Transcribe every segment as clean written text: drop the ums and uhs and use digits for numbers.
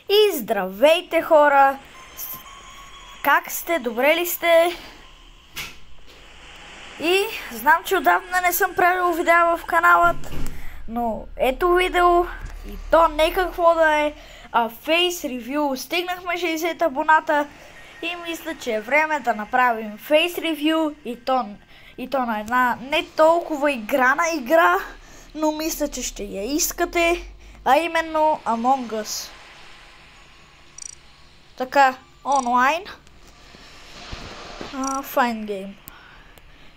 И здравейте, хора! Как сте? Добре ли сте? И знам, че отдавна не съм правил видео в каналът, но ето видео и то не какво да е, а фейс ревю. Стигнахме 60 абоната и мисля, че е време да направим фейс ревю и то на една не толкова играна игра, но мисля, че ще я искате, а именно Among Us. Така, онлайн. Fine game.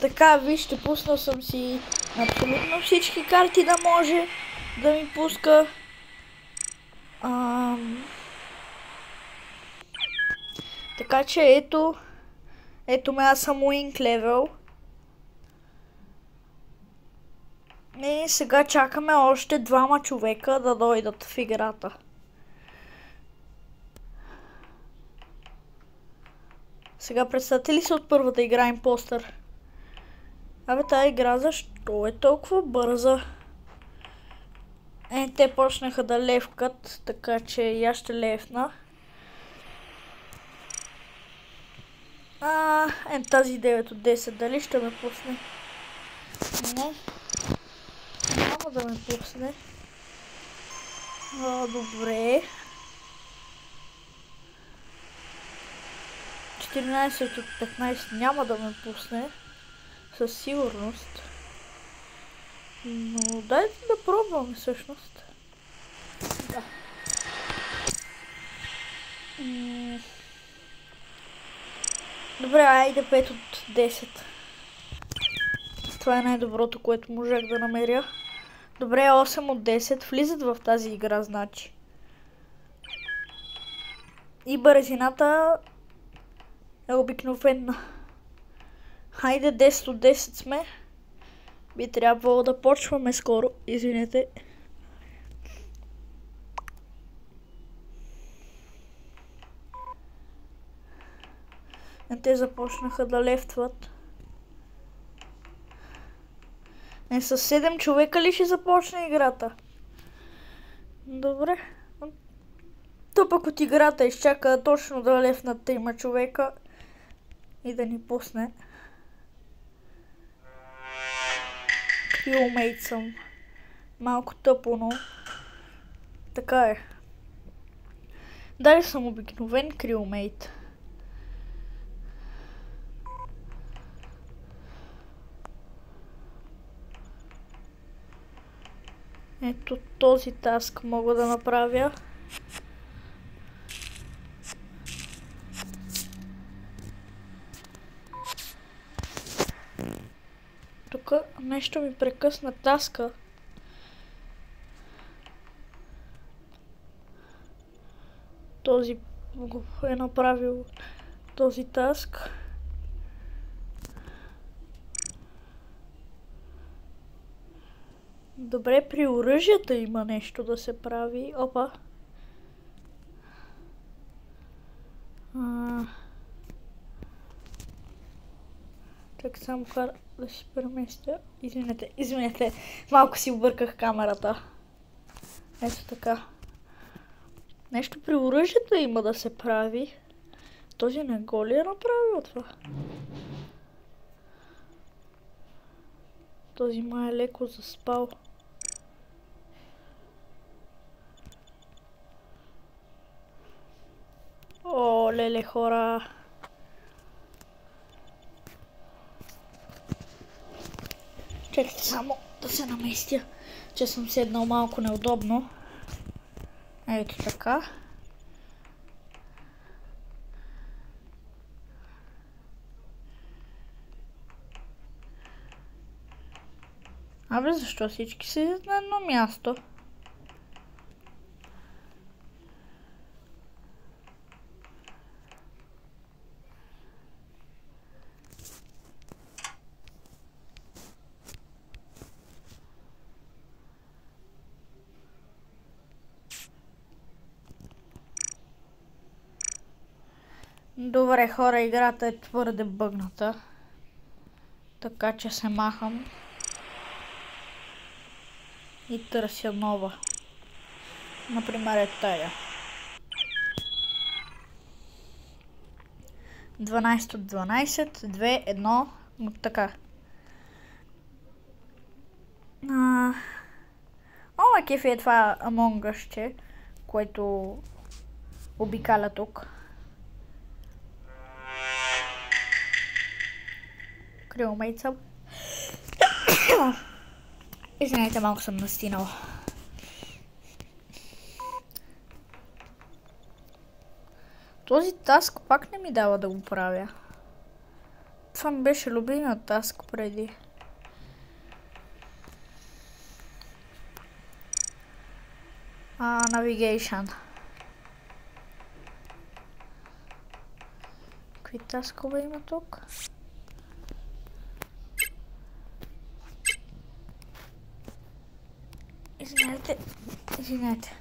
Така, вижте, пуснал съм си абсолютно всички карти да може да ми пуска. Така че ето ме, аз съм Wing левел. И сега чакаме още двама човека да дойдат в играта. Сега представете ли се от първата игра Импостър? Абе, тази игра защо е толкова бърза? Те почнаха да левкат, така че и аз ще левна. Тази 9 от 10, дали ще ме пусне? Не. Няма да ме пусне. Добре. 14 от 15 няма да ме пусне. Със сигурност. Но дайте да пробваме всъщност. Да. Добре, айде 5 от 10. Това е най-доброто, което можех да намеря. Добре, 8 от 10. Влизат в тази игра, значи. И бързината е обикновена. Хайде, 10 от 10 сме. Би трябвало да почваме скоро. Извинете. Те започнаха да лефтват. С 7 човека ли ще започне играта? Добре. То пък от играта изчака точно да лефнат 3 човека и да ни пусне. Крилмейт съм. Малко тъпо, но така е. Дали съм обикновен крилмейт. Ето този таск мога да направя. Тук нещо ми прекъсна таска. Този го е направил този таск. Добре, при оръжията има нещо да се прави. Опа. Чакай само да си преместя. Извинете. Малко си обърках камерата. Ето така. Нещо при оръжията има да се прави. Този не го ли е направил това? Този май е леко заспал. О, леле, хора. Чакайте само да се наместя, че съм седнал малко неудобно. Ето така. Абе, защо всички седят на едно място? Добре, хора, играта е твърде бъгната. Така че се махам. И търся нова. Например е тая. 12 от 12, 2, 1, така. Много кефи е това Among Us, което обикаля тук. Крилмейт съм. Извинете, малко съм настинала. Този таск пак не ми дава да го правя. Това ми беше любимият таск преди. Navigation. Какви таскове има тук? Извинете.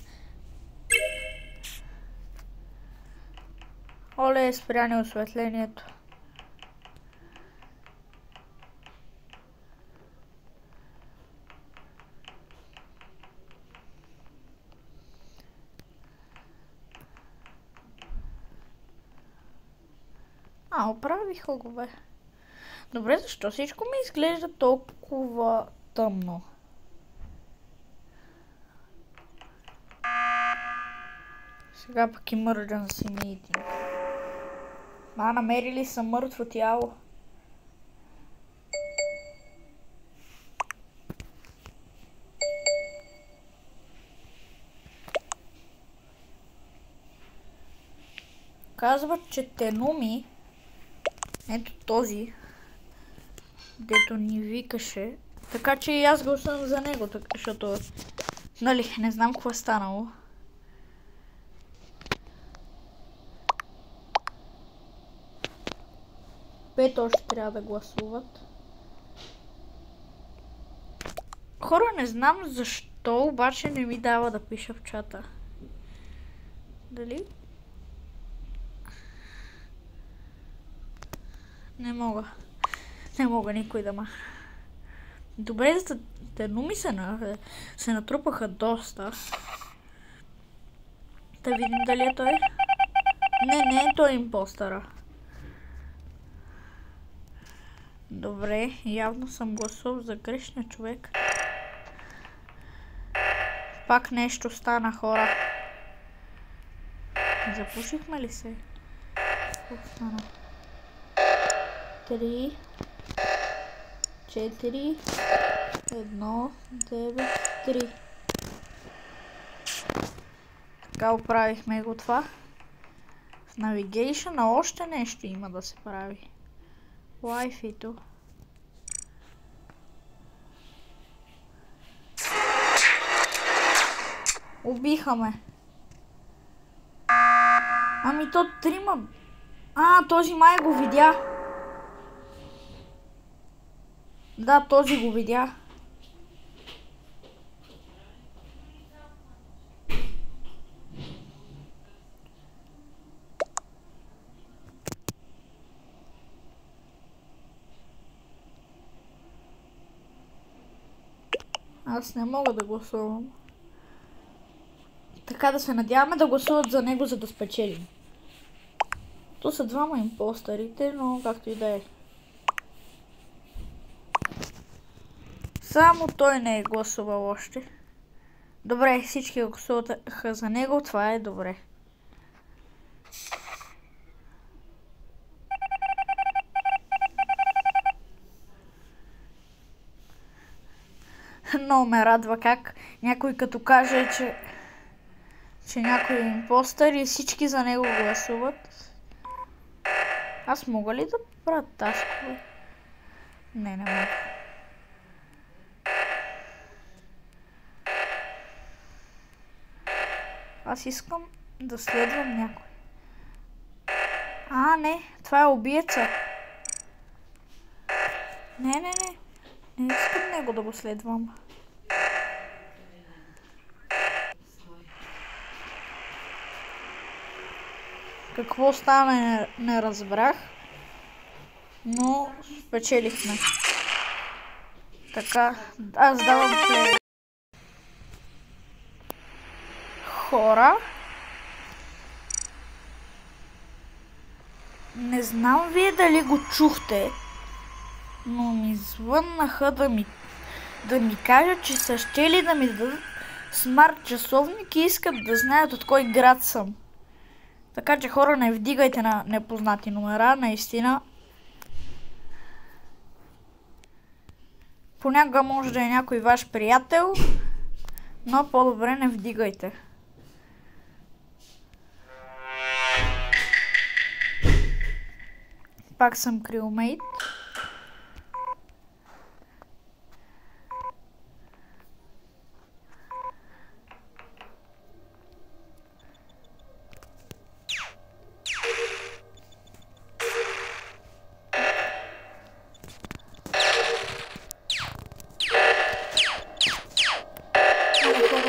Оле, спряни осветлението. Оправиха го, бе. Добре, защо всичко ми изглежда толкова тъмно? Сега пък emergency meeting. Намерили са мъртво тяло. Казват, че Тенуми, ето този, дето ни викаше, така че и аз гласувам за него, защото, нали, не знам какво е станало. Пет още трябва да гласуват. Хора, не знам защо, обаче не ми дава да пиша в чата. Дали? Не мога никой да ма. Добре, Тенуми се натрупаха доста. Да видим дали е той. Не е той импостъра. Добре, явно съм гласувал за грешния човек. Пак нещо стана, хора. Запушихме ли се? Какво стана? 3, 4, 1, 9, 3. Така оправихме го това. В Navigation още нещо има да се прави. Wi-Fi-то. Убиха ме. Ами то трима. Този май го видя. Да, този го видя. Аз не мога да гласувам. Така да се надяваме да гласуват за него, за да спечелим. То са двама импостърите, но както и да е. Само той не е гласувал още. Добре, всички гласуваха за него, това е добре. Много ме радва как някой като каже, че някой е импостър и всички за него гласуват. Аз мога ли да правя таскове? Не мога. Аз искам да следвам някой. Не, това е убиеца. Не искам него да го следвам. Какво стана не разбрах, но спечелихме. Така, аз давам плей. Хора. Не знам вие дали го чухте, но ми звъннаха да ми кажат, че са щели да ми дадат смарт часовник и искат да знаят от кой град съм. Така че хора, не вдигайте на непознати номера, наистина. Понякога може да е някой ваш приятел, но по-добре не вдигайте. Пак съм крилмейт.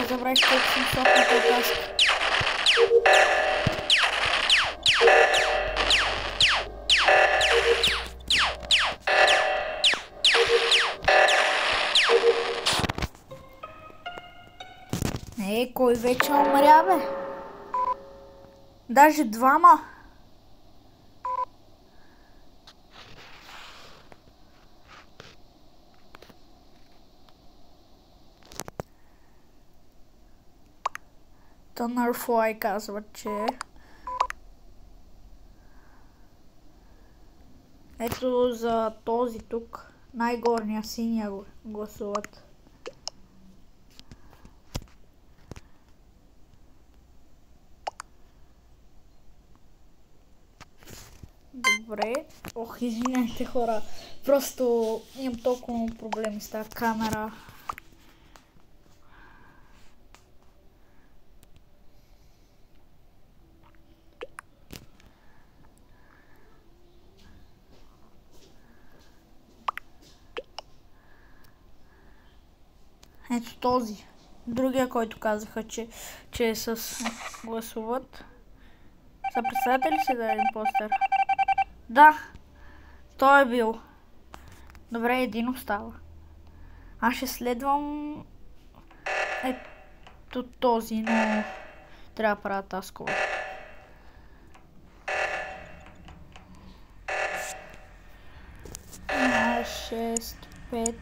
Забравих колко съм сопната таска. Кой вече умря, бе? Даже двама. Thunderfly казва, че ето за този тук, най-горния синия гласуват. Добре. Ох, извинявайте хора, просто имам толкова проблеми с тази камера. Ето този. Другия, който казаха, че е с гласуват. Са представете ли си да е импостер? Да, той е бил. Добре, един остава. Аз ще следвам ето този, но трябва да правя таскове. Има 6, 5,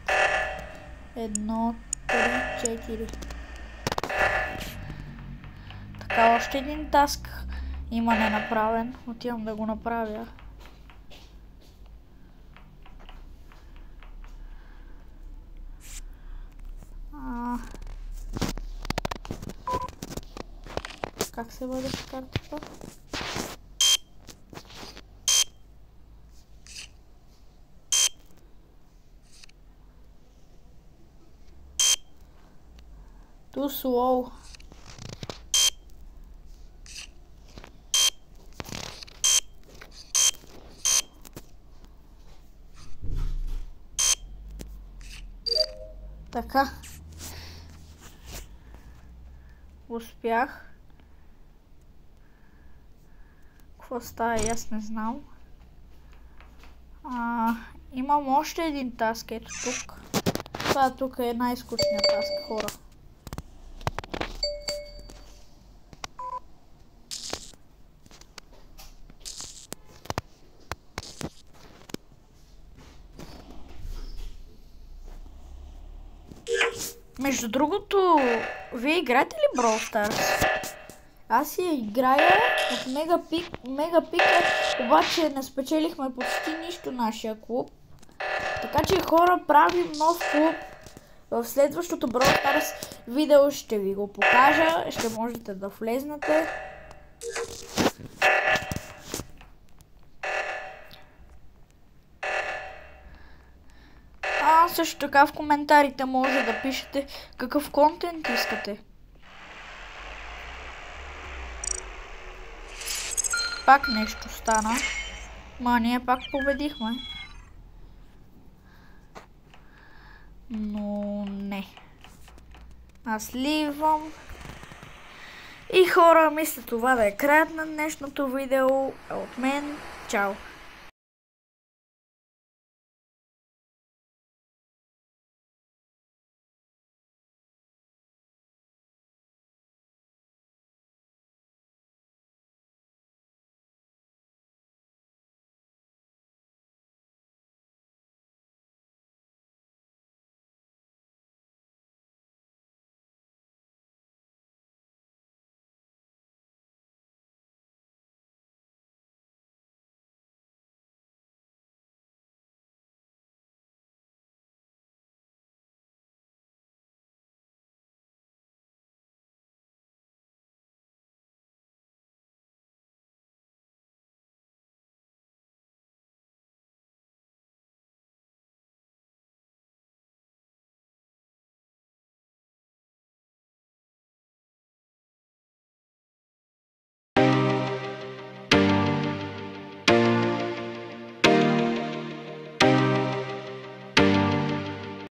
1, 3, 4. Така, още един таск има ненаправен. Отивам да го направя. Как се бъде с картата? Too slow. Така. Успях. Какво става, аз не знам. Имам още един таск, ето тук. Това тук е най-скучният таск, хора. Между другото, вие играете ли Brawl Stars? Аз си играя от Мегапика, обаче не спечелихме почти нищо нашия клуб. Така че хора, правим нов клуб. В следващото Brawl Stars видео ще ви го покажа, ще можете да влезнете. Също така в коментарите може да пишете какъв контент искате. Пак нещо стана. Ма ние пак победихме. Но не. Аз ливам. И хора, мисля това да е краят на днешното видео. От мен, чао!